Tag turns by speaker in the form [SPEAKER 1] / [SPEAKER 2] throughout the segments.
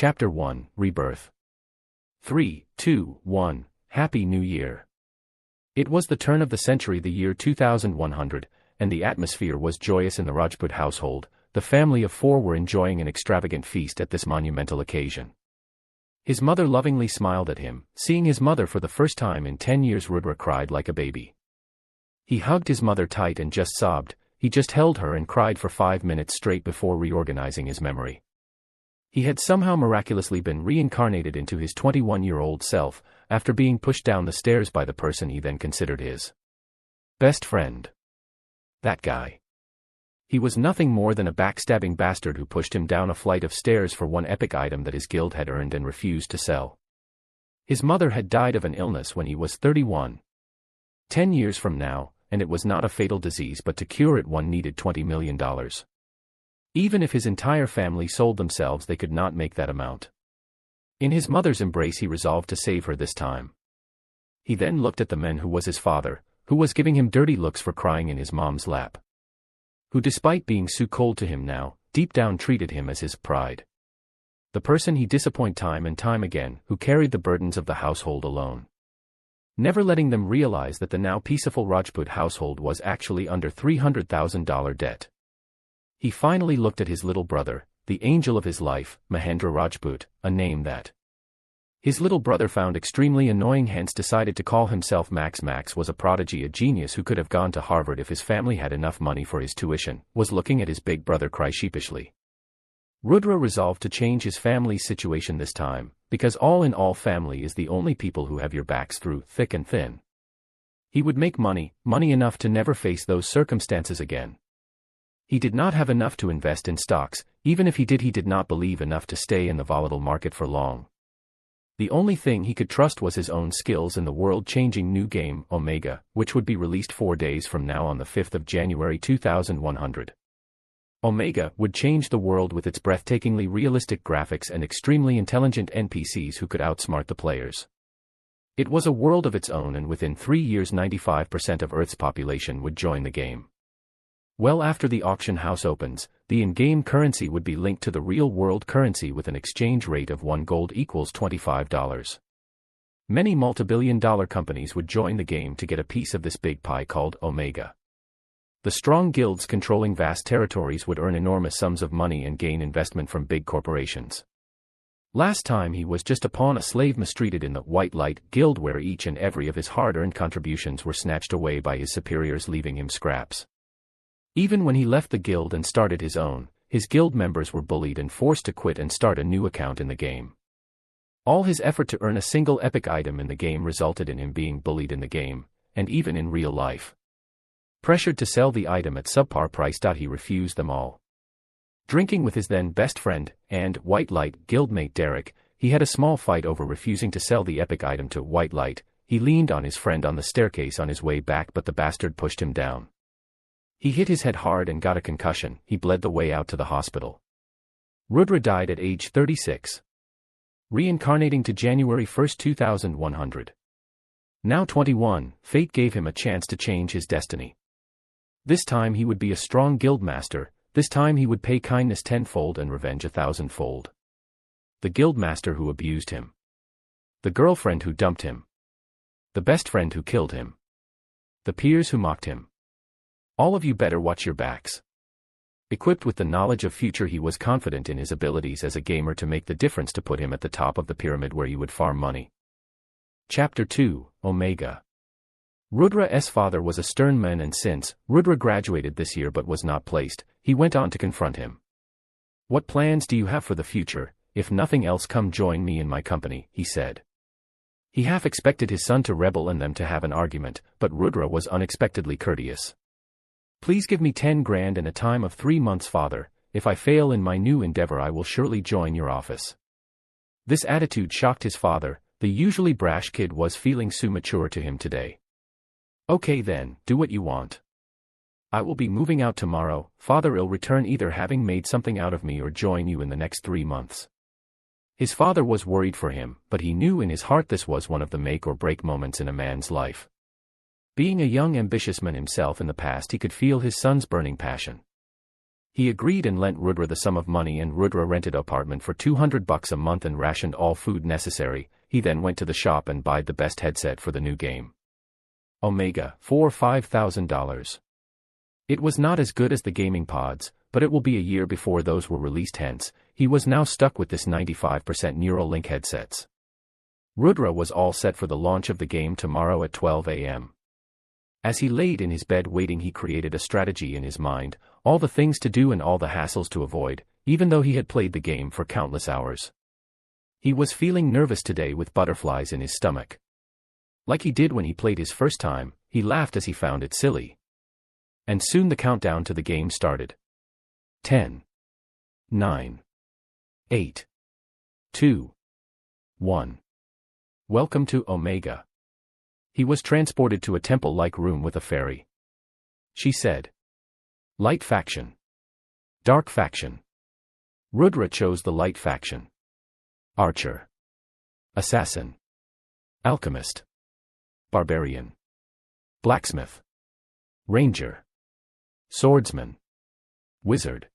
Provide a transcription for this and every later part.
[SPEAKER 1] Chapter 1, Rebirth. 3, 2, 1, Happy New Year. It was the turn of the century, the year 2100, and the atmosphere was joyous in the Rajput household. The family of four were enjoying an extravagant feast at this monumental occasion. His mother lovingly smiled at him. Seeing his mother for the first time in 10 years, Rudra cried like a baby. He hugged his mother tight and just sobbed. He just held her and cried for 5 minutes straight before reorganizing his memory. He had somehow miraculously been reincarnated into his 21-year-old self, after being pushed down the stairs by the person he then considered his best friend. That guy. He was nothing more than a backstabbing bastard who pushed him down a flight of stairs for one epic item that his guild had earned and refused to sell. His mother had died of an illness when he was 31. 10 years from now, and it was not a fatal disease, but to cure it one needed $20 million. Even if his entire family sold themselves, they could not make that amount. In his mother's embrace, he resolved to save her this time. He then looked at the man who was his father, who was giving him dirty looks for crying in his mom's lap. Who, despite being so cold to him now, deep down treated him as his pride. The person he disappointed time and time again, who carried the burdens of the household alone. Never letting them realize that the now peaceful Rajput household was actually under $300,000 debt. He finally looked at his little brother, the angel of his life, Mahendra Rajput, a name that his little brother found extremely annoying, hence decided to call himself Max. Max was a prodigy, a genius who could have gone to Harvard if his family had enough money for his tuition, was looking at his big brother cry sheepishly. Rudra resolved to change his family's situation this time, because all in all, family is the only people who have your backs through thick and thin. He would make money enough to never face those circumstances again. He did not have enough to invest in stocks. Even if he did not believe enough to stay in the volatile market for long. The only thing he could trust was his own skills in the world-changing new game, Omega, which would be released 4 days from now on the 5th of January 2100. Omega would change the world with its breathtakingly realistic graphics and extremely intelligent NPCs who could outsmart the players. It was a world of its own, and within 3 years 95% of Earth's population would join the game. Well, after the auction house opens, the in-game currency would be linked to the real-world currency with an exchange rate of 1 gold equals $25. Many multi-billion-dollar companies would join the game to get a piece of this big pie called Omega. The strong guilds controlling vast territories would earn enormous sums of money and gain investment from big corporations. Last time he was just a pawn, a slave mistreated in the White Light Guild, where each and every of his hard-earned contributions were snatched away by his superiors, leaving him scraps. Even when he left the guild and started his own, his guild members were bullied and forced to quit and start a new account in the game. All his effort to earn a single epic item in the game resulted in him being bullied in the game, and even in real life. Pressured to sell the item at subpar price, he refused them all. Drinking with his then best friend, and White Light guildmate Derek, he had a small fight over refusing to sell the epic item to White Light. He leaned on his friend on the staircase on his way back, but the bastard pushed him down. He hit his head hard and got a concussion. He bled the way out to the hospital. Rudra died at age 36. Reincarnating to January 1, 2100. Now 21, fate gave him a chance to change his destiny. This time he would be a strong guildmaster. This time he would pay kindness tenfold and revenge 1,000-fold. The guildmaster who abused him. The girlfriend who dumped him. The best friend who killed him. The peers who mocked him. All of you better watch your backs. Equipped with the knowledge of future, he was confident in his abilities as a gamer to make the difference, to put him at the top of the pyramid where he would farm money. Chapter 2, Omega. Rudra's father was a stern man, and since Rudra graduated this year but was not placed, he went on to confront him. What plans do you have for the future? If nothing else, come join me in my company, he said. He half expected his son to rebel and them to have an argument, but Rudra was unexpectedly courteous. Please give me 10 grand and a time of 3 months, father. If I fail in my new endeavor, I will surely join your office. This attitude shocked his father. The usually brash kid was feeling so mature to him today. Okay then, do what you want. I will be moving out tomorrow, father. I'll return either having made something out of me or join you in the next 3 months. His father was worried for him, but he knew in his heart this was one of the make or break moments in a man's life. Being a young ambitious man himself in the past, he could feel his son's burning passion. He agreed and lent Rudra the sum of money, and Rudra rented an apartment for $200 a month and rationed all food necessary. He then went to the shop and bought the best headset for the new game. Omega, for $5,000. It was not as good as the gaming pods, but it will be a year before those were released, hence, he was now stuck with this 95% Neuralink headsets. Rudra was all set for the launch of the game tomorrow at 12 a.m. As he laid in his bed waiting, he created a strategy in his mind, all the things to do and all the hassles to avoid, even though he had played the game for countless hours. He was feeling nervous today with butterflies in his stomach. Like he did when he played his first time, he laughed as he found it silly. And soon the countdown to the game started. 10, 9, 8, 2, 1. Welcome to Omega. He was transported to a temple-like room with a fairy. She said, Light faction. Dark faction. Rudra chose the light faction. Archer. Assassin. Alchemist. Barbarian. Blacksmith. Ranger. Swordsman. Wizard.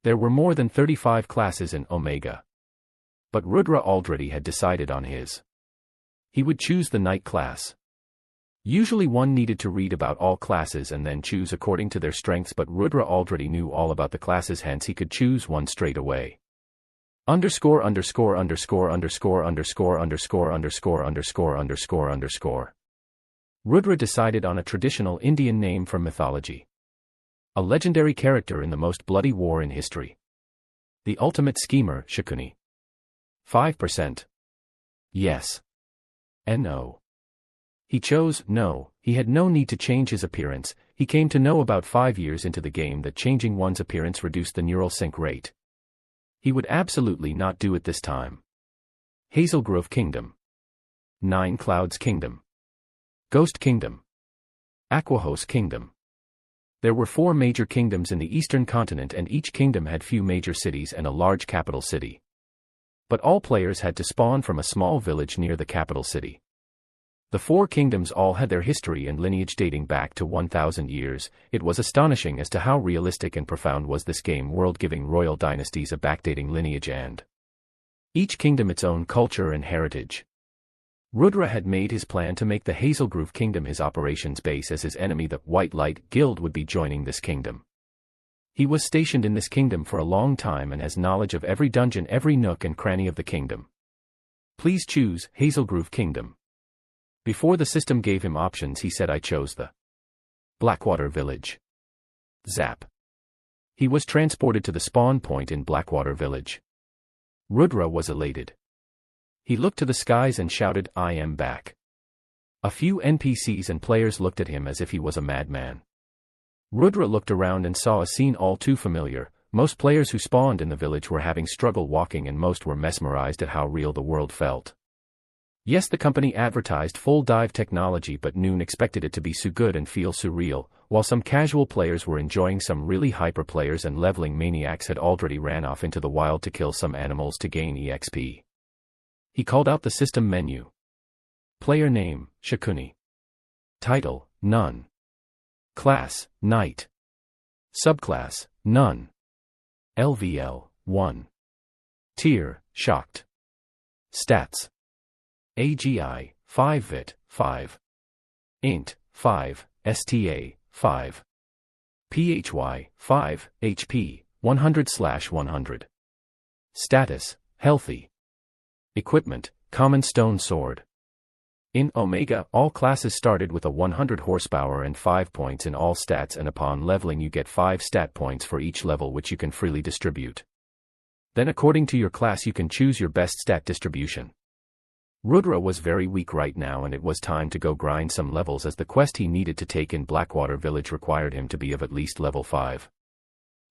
[SPEAKER 1] There were more than 35 classes in Omega. But Rudra already had decided on his. He would choose the Knight class. Usually one needed to read about all classes and then choose according to their strengths, but Rudra already knew all about the classes, hence he could choose one straight away. Rudra decided on a traditional Indian name from mythology. A legendary character in the most bloody war in history. The ultimate schemer, Shakuni. 5%. Yes. And no. He chose no. He had no need to change his appearance. He came to know about 5 years into the game that changing one's appearance reduced the neural sync rate. He would absolutely not do it this time. Hazelgrove Kingdom. Nine Clouds Kingdom. Ghost Kingdom. Aquahos Kingdom. There were 4 major kingdoms in the eastern continent, and each kingdom had few major cities and a large capital city. But all players had to spawn from a small village near the capital city. The 4 kingdoms all had their history and lineage dating back to 1,000 years. It was astonishing as to how realistic and profound was this game world, giving royal dynasties a backdating lineage and each kingdom its own culture and heritage. Rudra had made his plan to make the Hazelgrove Kingdom his operations base, as his enemy, the White Light Guild, would be joining this kingdom. He was stationed in this kingdom for a long time and has knowledge of every dungeon, every nook and cranny of the kingdom. Please choose Hazelgrove Kingdom. Before the system gave him options, he said, I chose the Blackwater Village. Zap. He was transported to the spawn point in Blackwater Village. Rudra was elated. He looked to the skies and shouted, I am back. A few NPCs and players looked at him as if he was a madman. Rudra looked around and saw a scene all too familiar. Most players who spawned in the village were having struggle walking, and most were mesmerized at how real the world felt. Yes, the company advertised full dive technology, but noon expected it to be so good and feel so real. While some casual players were enjoying, some really hyper players and leveling maniacs had already ran off into the wild to kill some animals to gain EXP. He called out the system menu. Player name, Shakuni. Title, none. Class, Knight. Subclass, none. LVL, 1. Tier, shocked. Stats. AGI, 5 VIT, 5. Int, 5, STA, 5. PHY, 5, HP, 100/100. Status, healthy. Equipment, common stone sword. In Omega, all classes started with a 100 horsepower and 5 points in all stats, and upon leveling you get 5 stat points for each level, which you can freely distribute. Then according to your class you can choose your best stat distribution. Rudra was very weak right now, and it was time to go grind some levels, as the quest he needed to take in Blackwater Village required him to be of at least level 5.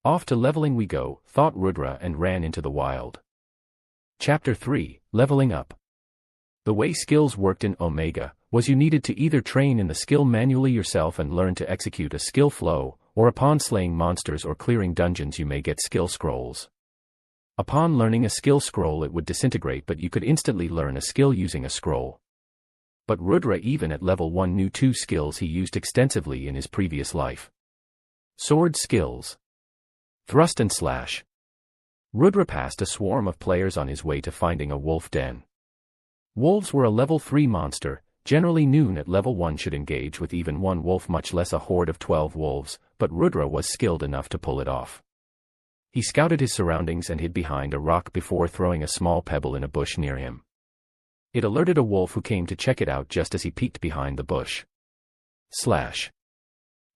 [SPEAKER 1] Off to leveling we go, thought Rudra, and ran into the wild. Chapter 3, Leveling Up. The way skills worked in Omega was you needed to either train in the skill manually yourself and learn to execute a skill flow, or upon slaying monsters or clearing dungeons you may get skill scrolls. Upon learning a skill scroll it would disintegrate, but you could instantly learn a skill using a scroll. But Rudra, even at level 1, knew 2 skills he used extensively in his previous life. Sword skills. Thrust and slash. Rudra passed a swarm of players on his way to finding a wolf den. Wolves were a level 3 monster. Generally Noon at level 1 should engage with even one wolf, much less a horde of 12 wolves, but Rudra was skilled enough to pull it off. He scouted his surroundings and hid behind a rock before throwing a small pebble in a bush near him. It alerted a wolf who came to check it out just as he peeked behind the bush. Slash.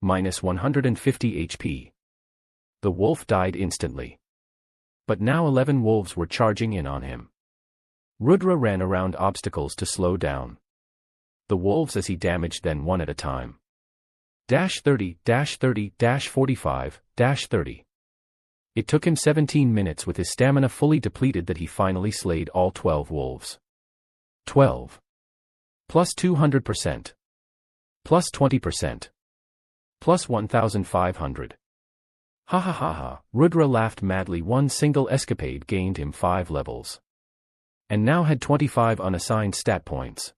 [SPEAKER 1] Minus 150 HP. The wolf died instantly. But now 11 wolves were charging in on him. Rudra ran around obstacles to slow down the wolves as he damaged them one at a time. -30, -30, -45, -30. It took him 17 minutes with his stamina fully depleted that he finally slayed all 12 wolves. 12. Plus 200%. Plus 20%. Plus 1,500. Ha ha ha ha, Rudra laughed madly. One single escapade gained him 5 levels. And now had 25 unassigned stat points.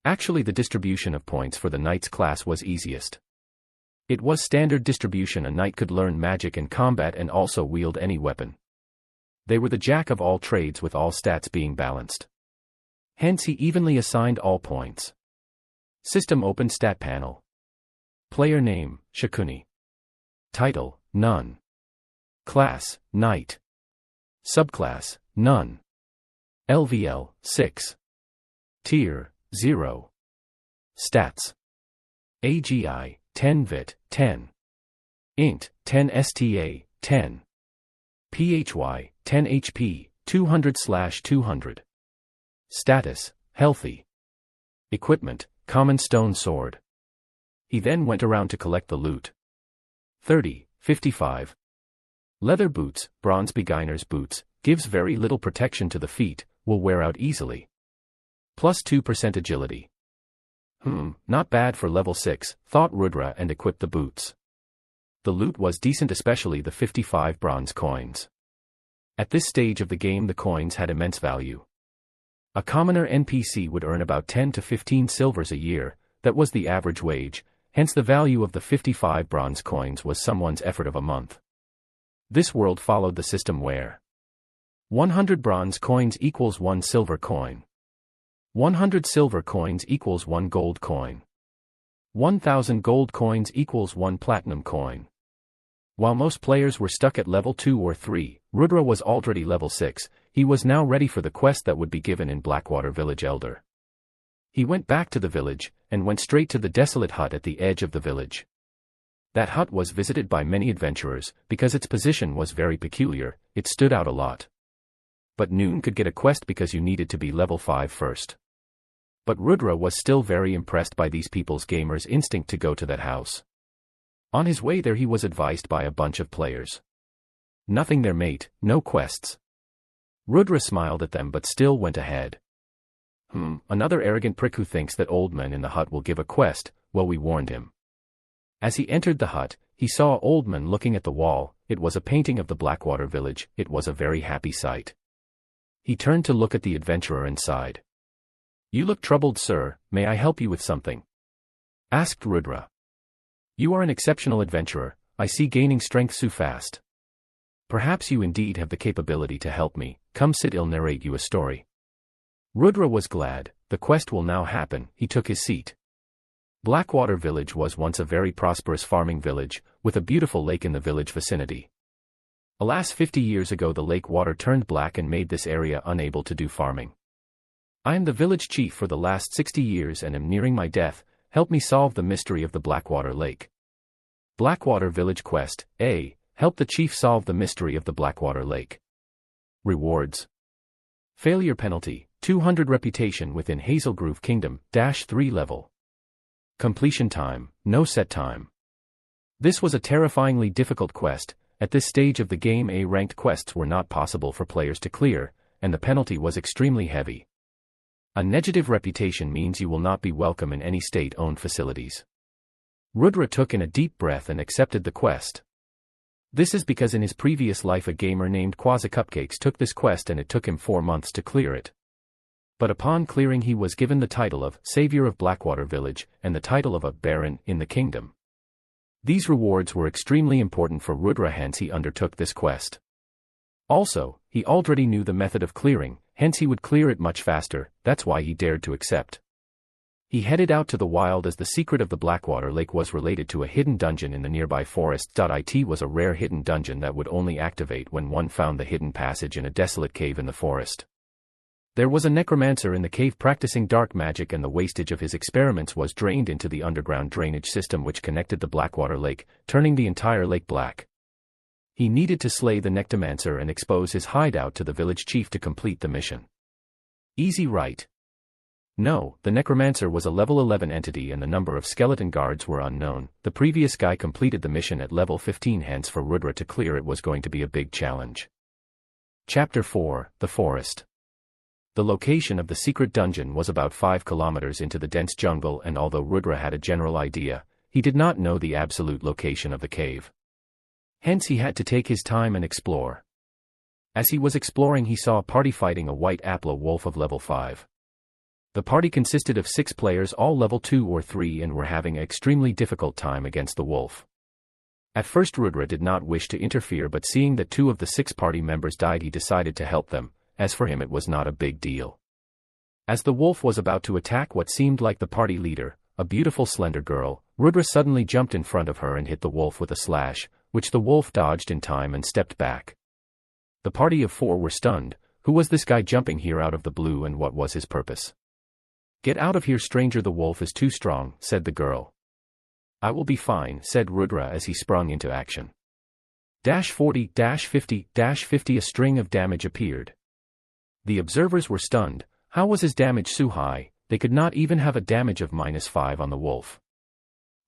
[SPEAKER 1] Actually, the distribution of points for the knight's class was easiest. It was standard distribution. A knight could learn magic and combat and also wield any weapon. They were the jack of all trades with all stats being balanced. Hence he evenly assigned all points. System open stat panel. Player name, Shakuni. Title, None. Class, Knight. Subclass, None. LVL, 6. Tier, 0. Stats. AGI, 10 VIT, 10. Int, 10 STA, 10. PHY, 10 HP, 200/200. Status, Healthy. Equipment, Common Stone Sword. He then went around to collect the loot. 30, 55. Leather boots, bronze beginner's boots, gives very little protection to the feet, will wear out easily. Plus 2% agility. Not bad for level 6, thought Rudra, and equipped the boots. The loot was decent, especially the 55 bronze coins. At this stage of the game the coins had immense value. A commoner NPC would earn about 10 to 15 silvers a year, that was the average wage, hence the value of the 55 bronze coins was someone's effort of a month. This world followed the system where 100 bronze coins equals 1 silver coin. 100 silver coins equals 1 gold coin. 1,000 gold coins equals 1 platinum coin. While most players were stuck at level 2 or 3, Rudra was already level 6, he was now ready for the quest that would be given in Blackwater Village Elder. He went back to the village, and went straight to the desolate hut at the edge of the village. That hut was visited by many adventurers, because its position was very peculiar, it stood out a lot. But Noon could get a quest because you needed to be level 5 first. But Rudra was still very impressed by these people's gamers' instinct to go to that house. On his way there he was advised by a bunch of players. Nothing there, mate, no quests. Rudra smiled at them but still went ahead. Another arrogant prick who thinks that old men in the hut will give a quest, well, we warned him. As he entered the hut, he saw old man looking at the wall. It was a painting of the Blackwater village. It was a very happy sight. He turned to look at the adventurer and sighed. You look troubled, sir, may I help you with something? Asked Rudra. You are an exceptional adventurer, I see, gaining strength so fast. Perhaps you indeed have the capability to help me, come sit, I'll narrate you a story. Rudra was glad, the quest will now happen. He took his seat. Blackwater village was once a very prosperous farming village, with a beautiful lake in the village vicinity. Alas, 50 years ago the lake water turned black and made this area unable to do farming. I am the village chief for the last 60 years and am nearing my death, help me solve the mystery of the Blackwater lake. Blackwater village quest, A. Help the chief solve the mystery of the Blackwater lake. Rewards. Failure penalty, 200 reputation within Hazelgrove Kingdom, -3 level. Completion time, no set time. This was a terrifyingly difficult quest. At this stage of the game A-ranked quests were not possible for players to clear, and the penalty was extremely heavy. A negative reputation means you will not be welcome in any state-owned facilities. Rudra took in a deep breath and accepted the quest. This is because in his previous life a gamer named Quasi Cupcakes took this quest and it took him 4 months to clear it. But upon clearing he was given the title of Savior of Blackwater Village and the title of a Baron in the kingdom. These rewards were extremely important for Rudra, hence he undertook this quest. Also, he already knew the method of clearing, hence he would clear it much faster, that's why he dared to accept. He headed out to the wild as the secret of the Blackwater Lake was related to a hidden dungeon in the nearby forest. It was a rare hidden dungeon that would only activate when one found the hidden passage in a desolate cave in the forest. There was a necromancer in the cave practicing dark magic, and the wastage of his experiments was drained into the underground drainage system which connected the Blackwater Lake, turning the entire lake black. He needed to slay the necromancer and expose his hideout to the village chief to complete the mission. Easy, right? No, the necromancer was a level 11 entity and the number of skeleton guards were unknown. The previous guy completed the mission at level 15, hence for Rudra to clear it was going to be a big challenge. Chapter 4, The Forest. The location of the secret dungeon was about 5 kilometers into the dense jungle, and although Rudra had a general idea, he did not know the absolute location of the cave. Hence he had to take his time and explore. As he was exploring, he saw a party fighting a white Apla wolf of level 5. The party consisted of 6 players, all level 2 or 3, and were having an extremely difficult time against the wolf. At first Rudra did not wish to interfere, but seeing that 2 of the 6 party members died, he decided to help them, as for him it was not a big deal. As the wolf was about to attack what seemed like the party leader, a beautiful slender girl, Rudra suddenly jumped in front of her and hit the wolf with a slash, which the wolf dodged in time and stepped back. The party of 4 were stunned. Who was this guy jumping here out of the blue, and what was his purpose? Get out of here, stranger, the wolf is too strong, said the girl. I will be fine, said Rudra as he sprung into action. -40, -50, -50 a string of damage appeared. The observers were stunned. How was his damage so high? They could not even have a damage of -5 on the wolf.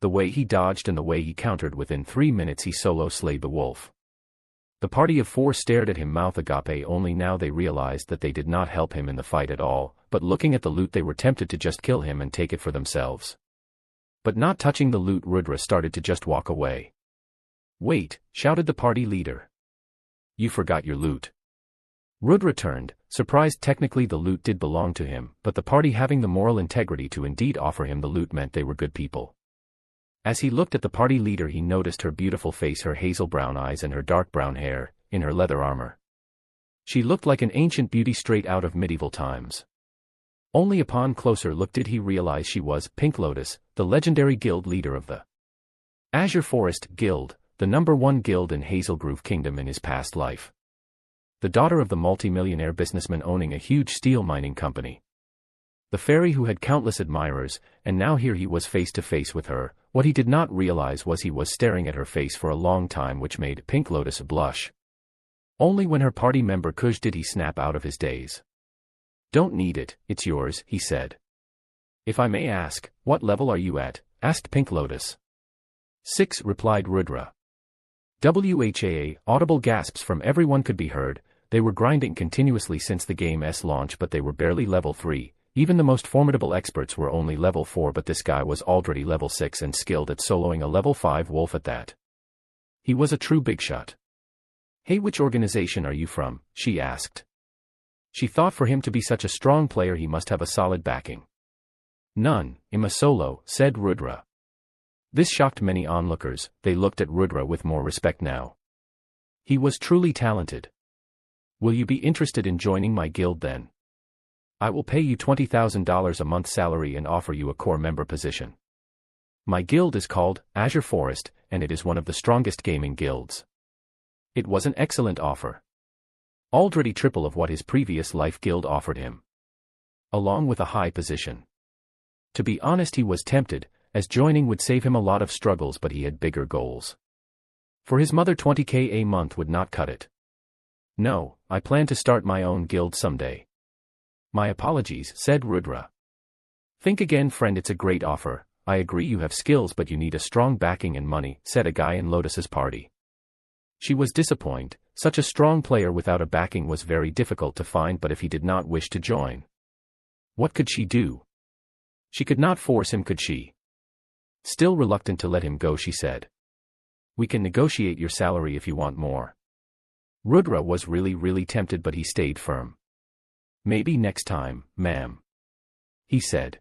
[SPEAKER 1] The way he dodged and the way he countered, within 3 minutes he solo slayed the wolf. The party of 4 stared at him mouth agape, only now they realized that they did not help him in the fight at all, but looking at the loot they were tempted to just kill him and take it for themselves. But not touching the loot, Rudra started to just walk away. Wait, shouted the party leader. You forgot your loot. Rudra turned, surprised. Technically the loot did belong to him, but the party having the moral integrity to indeed offer him the loot meant they were good people. As he looked at the party leader, he noticed her beautiful face, her hazel brown eyes and her dark brown hair, in her leather armor. She looked like an ancient beauty straight out of medieval times. Only upon closer look did he realize she was Pink Lotus, the legendary guild leader of the Azure Forest Guild, the #1 guild in Hazel Grove Kingdom in his past life. The daughter of the multi-millionaire businessman owning a huge steel mining company. The fairy who had countless admirers, and now here he was face to face with her. What he did not realize was he was staring at her face for a long time, which made Pink Lotus blush. Only when her party member Kush did he snap out of his daze. Don't need it, it's yours, he said. If I may ask, what level are you at? Asked Pink Lotus. 6, replied Rudra. WHAA, audible gasps from everyone could be heard. They were grinding continuously since the game's launch, but they were barely level 3. Even the most formidable experts were only level 4, but this guy was already level 6 and skilled at soloing a level 5 wolf at that. He was a true big shot. Hey, which organization are you from? She asked. She thought for him to be such a strong player he must have a solid backing. None, I'm a solo, said Rudra. This shocked many onlookers. They looked at Rudra with more respect now. He was truly talented. Will you be interested in joining my guild then? I will pay you $20,000 a month salary and offer you a core member position. My guild is called Azure Forest, and it is one of the strongest gaming guilds. It was an excellent offer. Already triple of what his previous life guild offered him. Along with a high position. To be honest, he was tempted, as joining would save him a lot of struggles, but he had bigger goals. For his mother, $20K a month would not cut it. No, I plan to start my own guild someday. My apologies, said Rudra. Think again, friend, it's a great offer. I agree you have skills, but you need a strong backing and money, said a guy in Lotus's party. She was disappointed. Such a strong player without a backing was very difficult to find, but if he did not wish to join, what could she do? She could not force him, could she? Still reluctant to let him go, she said. We can negotiate your salary if you want more. Rudra was really tempted, but he stayed firm. Maybe next time, ma'am, he said.